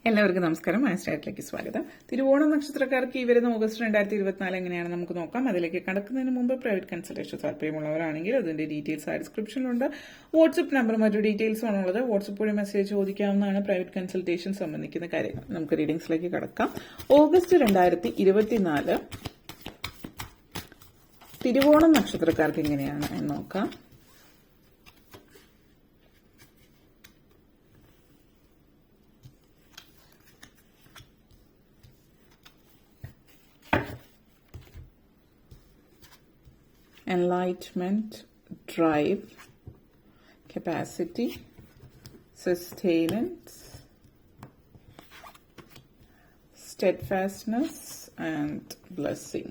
എല്ലാവർക്കും നമസ്കാരം. മാസ്റ്റേറ്റിലേക്ക് സ്വാഗതം. തിരുവോണം നക്ഷത്രക്കാർക്ക് ഈ വരുന്ന ഓഗസ്റ്റ് 2024 എങ്ങനെയാണ് നമുക്ക് നോക്കാം. അതിലേക്ക് കടക്കുന്നതിന് മുമ്പ് പ്രൈവറ്റ് കൺസൾട്ടേഷൻ താല്പര്യമുള്ളവരാണെങ്കിൽ അതിന്റെ ഡീറ്റെയിൽസ് ആ ഡിസ്ക്രിപ്ഷനിലുണ്ട്. വാട്സ്ആപ്പ് നമ്പറും മറ്റു ഡീറ്റെയിൽസും ആണുള്ളത്. വാട്സ്ആപ്പ് വഴി മെസ്സേജ് ചോദിക്കാവുന്നതാണ് പ്രൈവറ്റ് കൺസൾട്ടേഷൻ സംബന്ധിക്കുന്ന കാര്യങ്ങൾ. നമുക്ക് റീഡിംഗ്സിലേക്ക് കടക്കാം. ഓഗസ്റ്റ് 2024 തിരുവോണം നക്ഷത്രക്കാർക്ക് എങ്ങനെയാണ് എന്ന് നോക്കാം. Enlightenment, drive, capacity, sustenance, steadfastness, and blessing.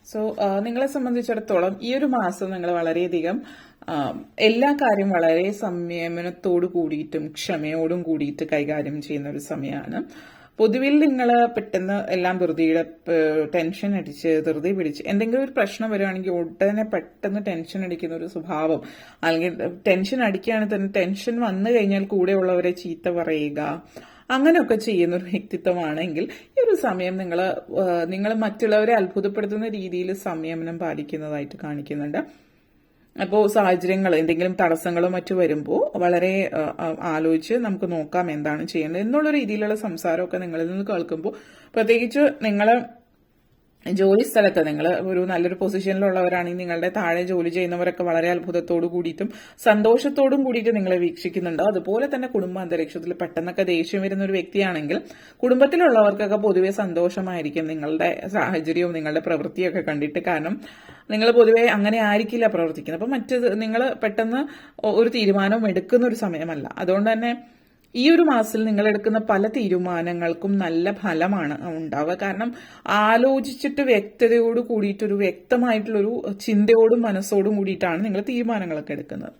So നിങ്ങളെ സംബന്ധിച്ചിടത്തോളം ഈ ഒരു മാസം നിങ്ങൾ വളരെയധികം എല്ലാ കാര്യം വളരെ സംയമനത്തോടു കൂടിയിട്ടും ക്ഷമയോടും കൂടിയിട്ട് കൈകാര്യം ചെയ്യുന്ന ഒരു സമയമാണ്. പൊതുവിൽ നിങ്ങൾ പെട്ടെന്ന് എല്ലാം ടെൻഷൻ അടിച്ച് ധൃതി പിടിച്ച് എന്തെങ്കിലും ഒരു പ്രശ്നം വരികയാണെങ്കിൽ ഉടനെ പെട്ടെന്ന് ടെൻഷൻ അടിക്കുന്ന ഒരു സ്വഭാവം, അല്ലെങ്കിൽ ടെൻഷൻ അടിക്കുകയാണെങ്കിൽ തന്നെ ടെൻഷൻ വന്നു കഴിഞ്ഞാൽ കൂടെയുള്ളവരെ ചീത്ത പറയുക, അങ്ങനെയൊക്കെ ചെയ്യുന്ന ഒരു വ്യക്തിത്വമാണെങ്കിൽ ഈ ഒരു സമയം നിങ്ങൾ മറ്റുള്ളവരെ അത്ഭുതപ്പെടുത്തുന്ന രീതിയിൽ സംയമനം പാലിക്കുന്നതായിട്ട് കാണിക്കുന്നുണ്ട്. അപ്പോൾ സാഹചര്യങ്ങൾ എന്തെങ്കിലും തടസ്സങ്ങളോ മറ്റു വരുമ്പോൾ വളരെ ആലോചിച്ച് നമുക്ക് നോക്കാം എന്താണ് ചെയ്യേണ്ടത് എന്നുള്ള രീതിയിലുള്ള സംസാരമൊക്കെ നിങ്ങളിൽ നിന്ന് കേൾക്കുമ്പോൾ, പ്രത്യേകിച്ച് നിങ്ങൾ ജോലി സ്ഥലത്ത് നിങ്ങൾ ഒരു നല്ലൊരു പൊസിഷനിലുള്ളവരാണെങ്കിൽ നിങ്ങളുടെ താഴെ ജോലി ചെയ്യുന്നവരൊക്കെ വളരെ അത്ഭുതത്തോടു കൂടിയിട്ടും സന്തോഷത്തോടും കൂടിയിട്ട് നിങ്ങളെ വീക്ഷിക്കുന്നുണ്ടോ. അതുപോലെ തന്നെ കുടുംബ അന്തരീക്ഷത്തിൽ പെട്ടെന്നൊക്കെ ദേഷ്യം വരുന്ന ഒരു വ്യക്തിയാണെങ്കിൽ കുടുംബത്തിലുള്ളവർക്കൊക്കെ പൊതുവെ സന്തോഷമായിരിക്കും നിങ്ങളുടെ സാഹചര്യവും നിങ്ങളുടെ പ്രവൃത്തിയൊക്കെ കണ്ടിട്ട്. കാരണം നിങ്ങൾ പൊതുവെ അങ്ങനെ ആയിരിക്കില്ല പ്രവർത്തിക്കുന്നത്. അപ്പം നിങ്ങൾ പെട്ടെന്ന് ഒരു തീരുമാനവും എടുക്കുന്ന ഒരു സമയമല്ല. അതുകൊണ്ട് തന്നെ ഈ ഒരു മാസത്തിൽ നിങ്ങൾ എടുക്കുന്ന പല തീരുമാനങ്ങൾക്കും നല്ല ഫലമാണ് ഉണ്ടാവുക. കാരണം ആലോചിച്ചിട്ട് വ്യക്തതയോട് കൂടിയിട്ടൊരു വ്യക്തമായിട്ടുള്ളൊരു ചിന്തയോടും മനസ്സോടും കൂടിയിട്ടാണ് നിങ്ങൾ തീരുമാനങ്ങളൊക്കെ എടുക്കുന്നത്.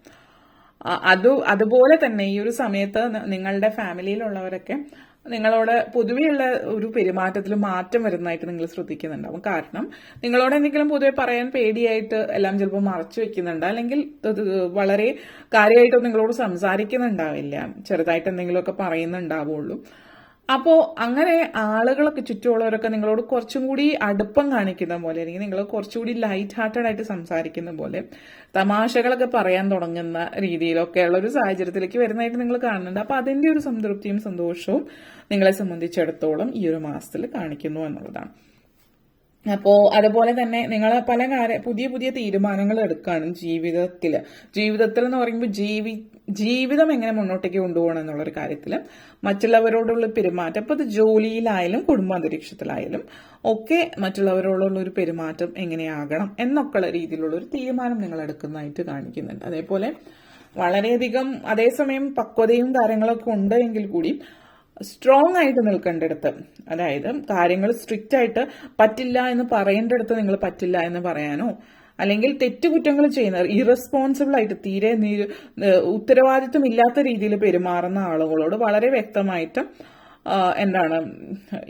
അതുപോലെ തന്നെ ഈ ഒരു സമയത്ത് നിങ്ങളുടെ ഫാമിലിയിലുള്ളവരൊക്കെ നിങ്ങളോട് പൊതുവെയുള്ള ഒരു പെരുമാറ്റത്തിൽ മാറ്റം വരുന്നതായിട്ട് നിങ്ങൾ ശ്രദ്ധിക്കുന്നുണ്ടാവും. കാരണം നിങ്ങളോട് എന്തെങ്കിലും പൊതുവെ പറയാൻ പേടിയായിട്ട് എല്ലാം ചിലപ്പോൾ മറച്ചു വെക്കുന്നുണ്ട്, അല്ലെങ്കിൽ വളരെ കാര്യമായിട്ടൊന്നും നിങ്ങളോട് സംസാരിക്കുന്നുണ്ടാവില്ല, ചെറുതായിട്ട് എന്തെങ്കിലുമൊക്കെ പറയുന്നുണ്ടാവുള്ളൂ. അപ്പോൾ അങ്ങനെ ആളുകളൊക്കെ ചുറ്റുമുള്ളവരൊക്കെ നിങ്ങളോട് കുറച്ചും കൂടി അടുപ്പം കാണിക്കുന്ന പോലെ, അല്ലെങ്കിൽ നിങ്ങൾ കുറച്ചുകൂടി ലൈറ്റ് ഹാർട്ടഡ് ആയിട്ട് സംസാരിക്കുന്ന പോലെ, തമാശകളൊക്കെ പറയാൻ തുടങ്ങുന്ന രീതിയിലൊക്കെയുള്ള ഒരു സാഹചര്യത്തിലേക്ക് വരുന്നതായിട്ട് നിങ്ങൾ കാണുന്നുണ്ട്. അപ്പോൾ അതിന്റെ ഒരു സംതൃപ്തിയും സന്തോഷവും നിങ്ങളെ സംബന്ധിച്ചിടത്തോളം ഈ ഒരു മാസത്തിൽ കാണിക്കുന്നു എന്നുള്ളതാണ്. അപ്പോൾ അതുപോലെ തന്നെ നിങ്ങൾ പല പുതിയ പുതിയ തീരുമാനങ്ങൾ എടുക്കുകയാണ് ജീവിതത്തിൽ എന്ന് പറയുമ്പോൾ ജീവിതം എങ്ങനെ മുന്നോട്ടേക്ക് കൊണ്ടുപോകണം എന്നുള്ളൊരു കാര്യത്തിൽ മറ്റുള്ളവരോടുള്ള പെരുമാറ്റം, അപ്പോൾ അത് ജോലിയിലായാലും കുടുംബാന്തരീക്ഷത്തിലായാലും ഒക്കെ മറ്റുള്ളവരോടുള്ള ഒരു പെരുമാറ്റം എങ്ങനെയാകണം എന്നൊക്കെയുള്ള രീതിയിലുള്ള ഒരു തീരുമാനം നിങ്ങൾ എടുക്കുന്നതായിട്ട് കാണിക്കുന്നുണ്ട്. അതേപോലെ വളരെയധികം അതേസമയം പക്വതയും കാര്യങ്ങളൊക്കെ ഉണ്ട് എങ്കിൽ കൂടി സ്ട്രോങ് ആയിട്ട് നിൽക്കേണ്ടടുത്ത്, അതായത് കാര്യങ്ങൾ സ്ട്രിക്റ്റ് ആയിട്ട് പറ്റില്ല എന്ന് പറയേണ്ടടുത്ത് നിങ്ങൾ പറ്റില്ല എന്ന് പറയാനോ, അല്ലെങ്കിൽ തെറ്റുകുറ്റങ്ങൾ ചെയ്യുന്ന ഇറസ്പോൺസിബിൾ ആയിട്ട് തീരെ ഉത്തരവാദിത്വം ഇല്ലാത്ത രീതിയിൽ പെരുമാറുന്ന ആളുകളോട് വളരെ വ്യക്തമായിട്ട്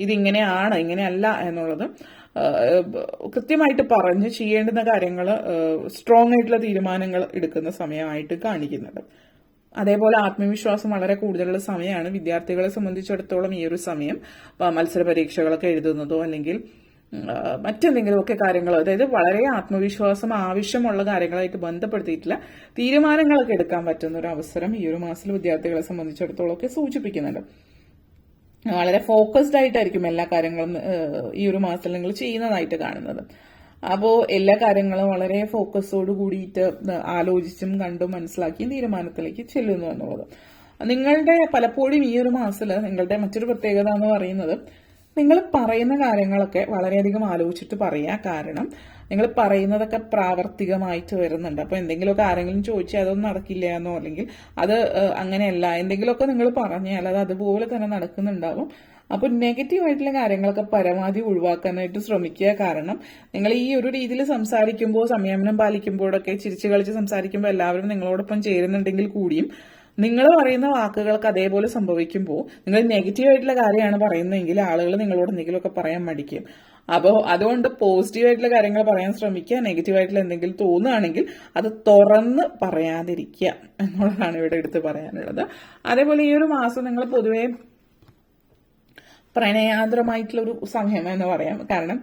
ഇതിങ്ങനെയാണ് ഇങ്ങനെയല്ല എന്നുള്ളത് കൃത്യമായിട്ട് പറഞ്ഞ് ചെയ്യേണ്ടുന്ന കാര്യങ്ങൾ സ്ട്രോങ് ആയിട്ടുള്ള തീരുമാനങ്ങൾ എടുക്കുന്ന സമയമായിട്ട് കാണിക്കുന്നുണ്ട്. അതേപോലെ ആത്മവിശ്വാസം വളരെ കൂടുതലുള്ള സമയമാണ് വിദ്യാർത്ഥികളെ സംബന്ധിച്ചിടത്തോളം. ഈ ഒരു സമയം മത്സര പരീക്ഷകളൊക്കെ എഴുതുന്നതോ അല്ലെങ്കിൽ മറ്റെന്തെങ്കിലുമൊക്കെ കാര്യങ്ങളോ, അതായത് വളരെ ആത്മവിശ്വാസം ആവശ്യമുള്ള കാര്യങ്ങളായിട്ട് ബന്ധപ്പെടുത്തിയിട്ടുള്ള തീരുമാനങ്ങളൊക്കെ എടുക്കാൻ പറ്റുന്ന ഒരു അവസരം ഈ ഒരു മാസത്തിൽ വിദ്യാർത്ഥികളെ സംബന്ധിച്ചിടത്തോളം ഒക്കെ സൂചിപ്പിക്കുന്നുണ്ട്. വളരെ ഫോക്കസ്ഡ് ആയിട്ടായിരിക്കും എല്ലാ കാര്യങ്ങളും ഈ ഒരു മാസത്തിൽ നിങ്ങൾ ചെയ്യുന്നതായിട്ട് കാണുന്നത്. അപ്പോൾ എല്ലാ കാര്യങ്ങളും വളരെ ഫോക്കസോട് കൂടിയിട്ട് ആലോചിച്ചും കണ്ടും മനസ്സിലാക്കിയും തീരുമാനത്തിലേക്ക് ചെല്ലുന്നു എന്നുള്ളത്. നിങ്ങളുടെ പലപ്പോഴും ഈ ഒരു മാസത്തിൽ നിങ്ങളുടെ മറ്റൊരു പ്രത്യേകത എന്ന് പറയുന്നത്, നിങ്ങൾ പറയുന്ന കാര്യങ്ങളൊക്കെ വളരെയധികം ആലോചിച്ചിട്ട് പറയുക. കാരണം നിങ്ങൾ പറയുന്നതൊക്കെ പ്രാവർത്തികമായിട്ട് വരുന്നുണ്ട്. അപ്പോൾ എന്തെങ്കിലുമൊക്കെ ആരെങ്കിലും ചോദിച്ചാൽ അതൊന്നും നടക്കില്ല എന്നോ, അല്ലെങ്കിൽ അത് അങ്ങനെയല്ല എന്തെങ്കിലുമൊക്കെ നിങ്ങൾ പറഞ്ഞാൽ അത് അതുപോലെ തന്നെ നടക്കുന്നുണ്ടാവും. അപ്പോൾ നെഗറ്റീവ് ആയിട്ടുള്ള കാര്യങ്ങളൊക്കെ പരമാവധി ഒഴിവാക്കാനായിട്ട് ശ്രമിക്കുക. കാരണം നിങ്ങൾ ഈ ഒരു രീതിയിൽ സംസാരിക്കുമ്പോൾ, സംയമനം പാലിക്കുമ്പോഴൊക്കെ ചിരിച്ചു കളിച്ച് സംസാരിക്കുമ്പോൾ എല്ലാവരും നിങ്ങളോടൊപ്പം ചേരുന്നുണ്ടെങ്കിൽ കൂടിയും നിങ്ങൾ പറയുന്ന വാക്കുകൾക്ക് അതേപോലെ സംഭവിക്കുമ്പോൾ, നിങ്ങൾ നെഗറ്റീവ് ആയിട്ടുള്ള കാര്യമാണ് പറയുന്നതെങ്കിൽ ആളുകൾ നിങ്ങളോട് എന്തെങ്കിലുമൊക്കെ പറയാൻ മടിക്കും. അപ്പോൾ അതുകൊണ്ട് പോസിറ്റീവായിട്ടുള്ള കാര്യങ്ങൾ പറയാൻ ശ്രമിക്കുക, നെഗറ്റീവായിട്ടുള്ള എന്തെങ്കിലും തോന്നുകയാണെങ്കിൽ അത് തുറന്ന് പറയാതിരിക്കുക എന്നുള്ളതാണ് ഇവിടെ എടുത്ത് പറയാനുള്ളത്. അതേപോലെ ഈ ഒരു മാസം നിങ്ങൾ പൊതുവെ പ്രണയാർദ്രമായിട്ടുള്ളൊരു സമയം എന്ന് പറയാം. കാരണം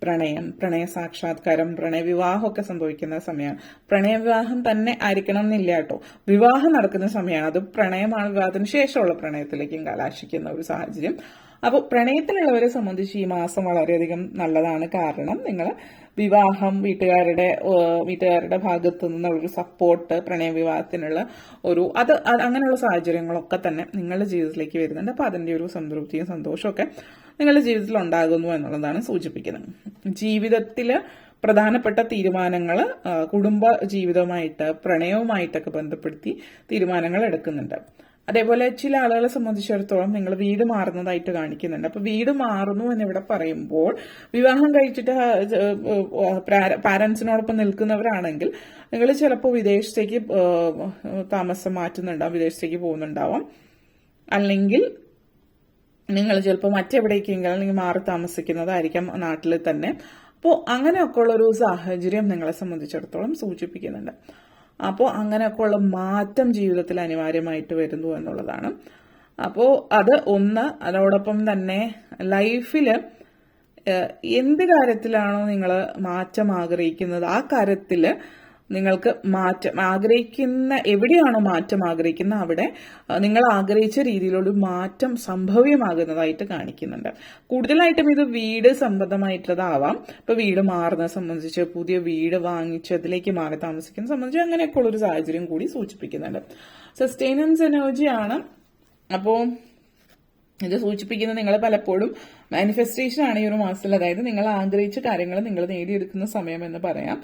പ്രണയ സാക്ഷാത്കാരം, പ്രണയവിവാഹമൊക്കെ സംഭവിക്കുന്ന സമയമാണ്. പ്രണയവിവാഹം തന്നെ ആയിരിക്കണം എന്നില്ല കേട്ടോ, വിവാഹം നടക്കുന്ന സമയമാണ്. അത് പ്രണയമാണ്, വിവാഹത്തിന് ശേഷമുള്ള പ്രണയത്തിലേക്കും കലാശിക്കുന്ന ഒരു സാഹചര്യം. അപ്പോൾ പ്രണയത്തിലുള്ളവരെ സംബന്ധിച്ച് ഈ മാസം വളരെയധികം നല്ലതാണ്. കാരണം നിങ്ങൾ വിവാഹം, വീട്ടുകാരുടെ ഭാഗത്തു നിന്നുള്ളൊരു സപ്പോർട്ട്, പ്രണയവിവാഹത്തിനുള്ള അങ്ങനെയുള്ള സാഹചര്യങ്ങളൊക്കെ തന്നെ നിങ്ങളുടെ ജീവിതത്തിലേക്ക് വരുന്നുണ്ട്. അപ്പോൾ അതിൻ്റെ ഒരു സംതൃപ്തിയും സന്തോഷമൊക്കെ നിങ്ങളുടെ ജീവിതത്തിൽ ഉണ്ടാകുന്നു എന്നുള്ളതാണ് സൂചിപ്പിക്കുന്നത്. ജീവിതത്തിൽ പ്രധാനപ്പെട്ട തീരുമാനങ്ങൾ കുടുംബ ജീവിതവുമായിട്ട്, പ്രണയവുമായിട്ടൊക്കെ ബന്ധപ്പെടുത്തി തീരുമാനങ്ങൾ എടുക്കുന്നുണ്ട്. അതേപോലെ ചില ആളുകളെ സംബന്ധിച്ചിടത്തോളം നിങ്ങൾ വീട് മാറുന്നതായിട്ട് കാണിക്കുന്നുണ്ട്. അപ്പൊ വീട് മാറുന്നു എന്നിവിടെ പറയുമ്പോൾ വിവാഹം കഴിച്ചിട്ട് പാരന്റ്സിനോടൊപ്പം നിൽക്കുന്നവരാണെങ്കിൽ നിങ്ങൾ ചിലപ്പോൾ വിദേശത്തേക്ക് താമസം മാറ്റുന്നുണ്ടാവും, വിദേശത്തേക്ക് പോകുന്നുണ്ടാവാം. അല്ലെങ്കിൽ നിങ്ങൾ ചിലപ്പോൾ മറ്റെവിടേക്കെങ്കിലും അല്ലെങ്കിൽ മാറി താമസിക്കുന്നതായിരിക്കാം നാട്ടിൽ തന്നെ. അപ്പോൾ അങ്ങനെയൊക്കെ ഉള്ളൊരു സാഹചര്യം നിങ്ങളെ സംബന്ധിച്ചിടത്തോളം സൂചിപ്പിക്കുന്നുണ്ട്. അപ്പോൾ അങ്ങനെയൊക്കെയുള്ള മാറ്റം ജീവിതത്തിൽ അനിവാര്യമായിട്ട് വരുന്നു എന്നുള്ളതാണ്. അപ്പോൾ അതോടൊപ്പം തന്നെ ലൈഫിൽ എന്ത് കാര്യത്തിലാണോ നിങ്ങൾ മാറ്റം ആഗ്രഹിക്കുന്നത് ആ കാര്യത്തിൽ നിങ്ങൾക്ക് എവിടെയാണോ മാറ്റം ആഗ്രഹിക്കുന്ന അവിടെ നിങ്ങൾ ആഗ്രഹിച്ച രീതിയിലുള്ള മാറ്റം സംഭവ്യമാകുന്നതായിട്ട് കാണിക്കുന്നുണ്ട്. കൂടുതലായിട്ടും ഇത് വീട് സംബന്ധമായിട്ടുള്ളതാവാം. ഇപ്പൊ വീട് മാറുന്നത് സംബന്ധിച്ച്, പുതിയ വീട് വാങ്ങിച്ചതിലേക്ക് മാറി താമസിക്കുന്നത് സംബന്ധിച്ച് അങ്ങനെയൊക്കെയുള്ള ഒരു സാഹചര്യം കൂടി സൂചിപ്പിക്കുന്നുണ്ട്. സസ്റ്റൈനൻസ് എനർജിയാണ്. അപ്പോൾ ഇത് സൂചിപ്പിക്കുന്നത് നിങ്ങൾ പലപ്പോഴും മാനിഫെസ്റ്റേഷൻ ആണ് ഈ ഒരു മാസത്തിൽ. അതായത് നിങ്ങൾ ആഗ്രഹിച്ച കാര്യങ്ങൾ നിങ്ങൾ നേടിയെടുക്കുന്ന സമയം എന്ന് പറയാം.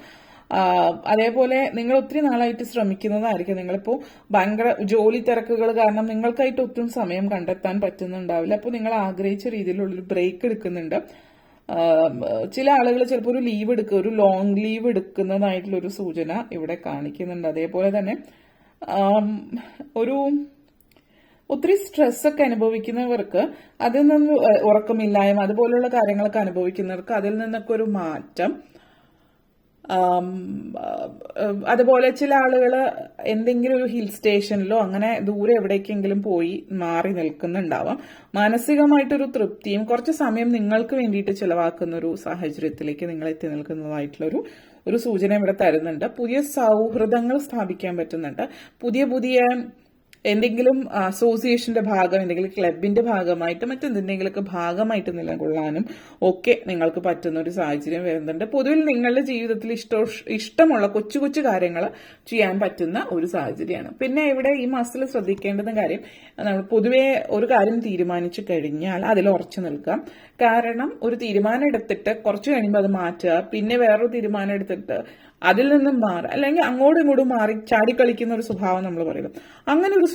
അതേപോലെ നിങ്ങൾ ഒത്തിരി നാളായിട്ട് ശ്രമിക്കുന്നതായിരിക്കും. നിങ്ങളിപ്പോൾ ഭയങ്കര ജോലി തിരക്കുകൾ കാരണം നിങ്ങൾക്കായിട്ട് ഒത്തിരി സമയം കണ്ടെത്താൻ പറ്റുന്നുണ്ടാവില്ല. അപ്പോൾ നിങ്ങൾ ആഗ്രഹിച്ച രീതിയിലുള്ളൊരു ബ്രേക്ക് എടുക്കുന്നുണ്ട്. ചില ആളുകൾ ചിലപ്പോൾ ഒരു ലോങ് ലീവ് എടുക്കുന്നതായിട്ടുള്ളൊരു സൂചന ഇവിടെ കാണിക്കുന്നുണ്ട്. അതേപോലെ തന്നെ ഒത്തിരി സ്ട്രെസ്സൊക്കെ അനുഭവിക്കുന്നവർക്ക് അതിൽ നിന്ന്, ഉറക്കമില്ലായ്മ അതുപോലുള്ള കാര്യങ്ങളൊക്കെ അനുഭവിക്കുന്നവർക്ക് അതിൽ നിന്നൊക്കെ ഒരു മാറ്റം. അതുപോലെ ചില ആളുകൾ എന്തെങ്കിലും ഒരു ഹിൽ സ്റ്റേഷനിലോ അങ്ങനെ ദൂരെ എവിടേക്കെങ്കിലും പോയി മാറി നിൽക്കുന്നുണ്ടാവാം. മാനസികമായിട്ടൊരു തൃപ്തിയും കുറച്ച് സമയം നിങ്ങൾക്ക് വേണ്ടിയിട്ട് ചിലവാക്കുന്ന ഒരു സാഹചര്യത്തിലേക്ക് നിങ്ങൾ എത്തി നിൽക്കുന്നതായിട്ടുള്ള ഒരു സൂചന ഇവിടെ തരുന്നുണ്ട്. പുതിയ സൗഹൃദങ്ങൾ സ്ഥാപിക്കാൻ പറ്റുന്നുണ്ട്. പുതിയ എന്തെങ്കിലും അസോസിയേഷന്റെ ഭാഗം, എന്തെങ്കിലും ക്ലബിന്റെ ഭാഗമായിട്ട് മറ്റെന്തെങ്കിലുമൊക്കെ ഭാഗമായിട്ട് നിലകൊള്ളാനും ഒക്കെ നിങ്ങൾക്ക് പറ്റുന്ന ഒരു സാഹചര്യം വരുന്നുണ്ട്. പൊതുവിൽ നിങ്ങളുടെ ജീവിതത്തിൽ ഇഷ്ടമുള്ള കൊച്ചു കൊച്ചു കാര്യങ്ങൾ ചെയ്യാൻ പറ്റുന്ന ഒരു സാഹചര്യമാണ്. പിന്നെ ഇവിടെ ഈ മാസത്തിൽ ശ്രദ്ധിക്കേണ്ടുന്ന കാര്യം, നമ്മൾ പൊതുവെ ഒരു കാര്യം തീരുമാനിച്ചു കഴിഞ്ഞാൽ അതിൽ ഉറച്ചു നിൽക്കാം. കാരണം ഒരു തീരുമാനം എടുത്തിട്ട് കുറച്ച് കഴിയുമ്പോൾ അത് മാറ്റുക, പിന്നെ വേറൊരു തീരുമാനം എടുത്തിട്ട് അതിൽ നിന്നും മാറി, അല്ലെങ്കിൽ അങ്ങോട്ടും ഇങ്ങോട്ടും മാറി ചാടിക്കളിക്കുന്ന ഒരു സ്വഭാവം നമ്മൾ പറയുന്നത്, അങ്ങനെ ഒരു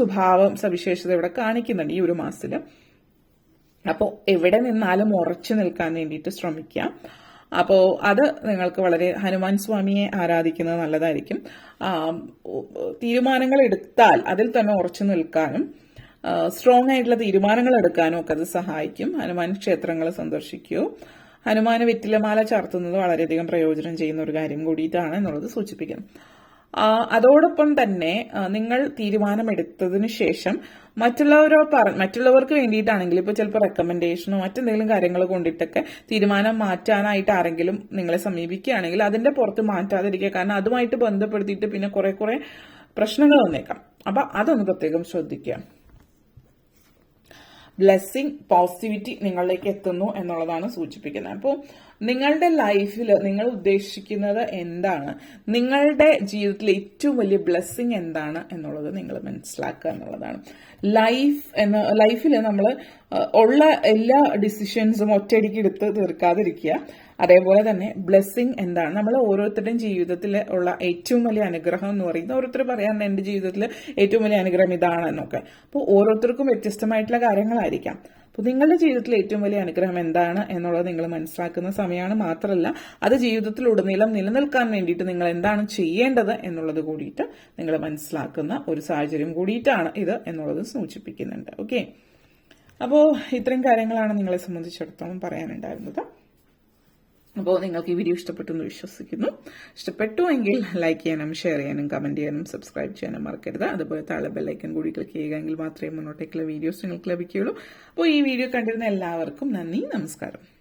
സവിശേഷത ഇവിടെ കാണിക്കുന്നുണ്ട് ഈ ഒരു മാസത്തിൽ. അപ്പോൾ എവിടെ നിന്നാലും ഉറച്ചു നിൽക്കാൻ വേണ്ടിയിട്ട് ശ്രമിക്കാം. അപ്പോൾ അത് നിങ്ങൾക്ക് വളരെ, ഹനുമാൻ സ്വാമിയെ ആരാധിക്കുന്നത് നല്ലതായിരിക്കും. തീരുമാനങ്ങൾ എടുത്താൽ അതിൽ തന്നെ ഉറച്ചു നിൽക്കാനും സ്ട്രോങ് ആയിട്ടുള്ള തീരുമാനങ്ങൾ എടുക്കാനും ഒക്കെ അത് സഹായിക്കും. ഹനുമാൻ ക്ഷേത്രങ്ങൾ സന്ദർശിക്കുകയോ ഹനുമാന് വെറ്റിലമാല ചാർത്തുന്നത് വളരെയധികം പ്രയോജനം ചെയ്യുന്ന ഒരു കാര്യം കൂടിയിട്ടാണ് എന്നുള്ളത് സൂചിപ്പിക്കുന്നു. അതോടൊപ്പം തന്നെ നിങ്ങൾ തീരുമാനമെടുത്തതിന് ശേഷം മറ്റുള്ളവർക്ക് വേണ്ടിയിട്ടാണെങ്കിൽ ഇപ്പോൾ ചിലപ്പോൾ റെക്കമെൻഡേഷനോ മറ്റെന്തെങ്കിലും കാര്യങ്ങൾ കൊണ്ടിട്ടൊക്കെ തീരുമാനം മാറ്റാനായിട്ട് ആരെങ്കിലും നിങ്ങളെ സമീപിക്കുകയാണെങ്കിൽ അതിന്റെ പുറത്ത് മാറ്റാതിരിക്കുക. കാരണം അതുമായിട്ട് ബന്ധപ്പെടുത്തിയിട്ട് പിന്നെ കുറെ പ്രശ്നങ്ങൾ വന്നേക്കാം. അപ്പൊ അതൊന്ന് പ്രത്യേകം ശ്രദ്ധിക്കുക. ബ്ലെസ്സിങ്, പോസിറ്റിവിറ്റി നിങ്ങളിലേക്ക് എത്തുന്നു എന്നുള്ളതാണ് സൂചിപ്പിക്കുന്നത്. അപ്പോൾ നിങ്ങളുടെ ലൈഫിൽ നിങ്ങൾ ഉദ്ദേശിക്കുന്നത് എന്താണ്, നിങ്ങളുടെ ജീവിതത്തിലെ ഏറ്റവും വലിയ ബ്ലെസ്സിങ് എന്താണ് എന്നുള്ളത് നിങ്ങൾ മനസ്സിലാക്കുക എന്നുള്ളതാണ്. ലൈഫിൽ നമ്മൾ ഉള്ള എല്ലാ ഡിസിഷൻസും ഒറ്റയടിക്ക് എടുത്ത് തീർക്കാതിരിക്കുക. അതേപോലെ തന്നെ ബ്ലെസ്സിങ് എന്താണ്, നമ്മൾ ഓരോരുത്തരുടെയും ജീവിതത്തിൽ ഉള്ള ഏറ്റവും വലിയ അനുഗ്രഹം എന്ന് പറയുന്നത്, ഓരോരുത്തർ പറയാൻ എന്റെ ജീവിതത്തിൽ ഏറ്റവും വലിയ അനുഗ്രഹം ഇതാണെന്നൊക്കെ. അപ്പോൾ ഓരോരുത്തർക്കും വ്യത്യസ്തമായിട്ടുള്ള കാര്യങ്ങളായിരിക്കാം. അപ്പോൾ നിങ്ങളുടെ ജീവിതത്തിലെ ഏറ്റവും വലിയ അനുഗ്രഹം എന്താണ് എന്നുള്ളത് നിങ്ങൾ മനസ്സിലാക്കുന്ന സമയമാണ്. മാത്രമല്ല അത് ജീവിതത്തിലുടനീളം നിലനിൽക്കാൻ വേണ്ടിയിട്ട് നിങ്ങൾ എന്താണ് ചെയ്യേണ്ടത് എന്നുള്ളത് കൂടിയിട്ട് നിങ്ങൾ മനസ്സിലാക്കുന്ന ഒരു സാഹചര്യം കൂടിയിട്ടാണ് ഇത് എന്നുള്ളത് സൂചിപ്പിക്കുന്നുണ്ട്. ഓക്കെ, അപ്പോൾ ഇത്രയും കാര്യങ്ങളാണ് നിങ്ങളെ സംബന്ധിച്ചിടത്തോളം പറയാനുണ്ടായിരുന്നത്. അപ്പോൾ നിങ്ങൾക്ക് ഈ വീഡിയോ ഇഷ്ടപ്പെട്ടു എന്ന് വിശ്വസിക്കുന്നു. ഇഷ്ടപ്പെട്ടു എങ്കിൽ ലൈക്ക് ചെയ്യാനും ഷെയർ ചെയ്യാനും കമന്റ് ചെയ്യാനും സബ്സ്ക്രൈബ് ചെയ്യാനും മറക്കരുത്. അതുപോലെ താഴെ ബെല്ലൈക്കൻ കൂടി ക്ലിക്ക് ചെയ്യുക എങ്കിൽ മാത്രമേ മുന്നോട്ടേക്കുള്ള വീഡിയോസ് നിങ്ങൾക്ക് ലഭിക്കുകയുള്ളൂ. അപ്പോൾ ഈ വീഡിയോ കണ്ടിരുന്ന എല്ലാവർക്കും നന്ദി, നമസ്കാരം.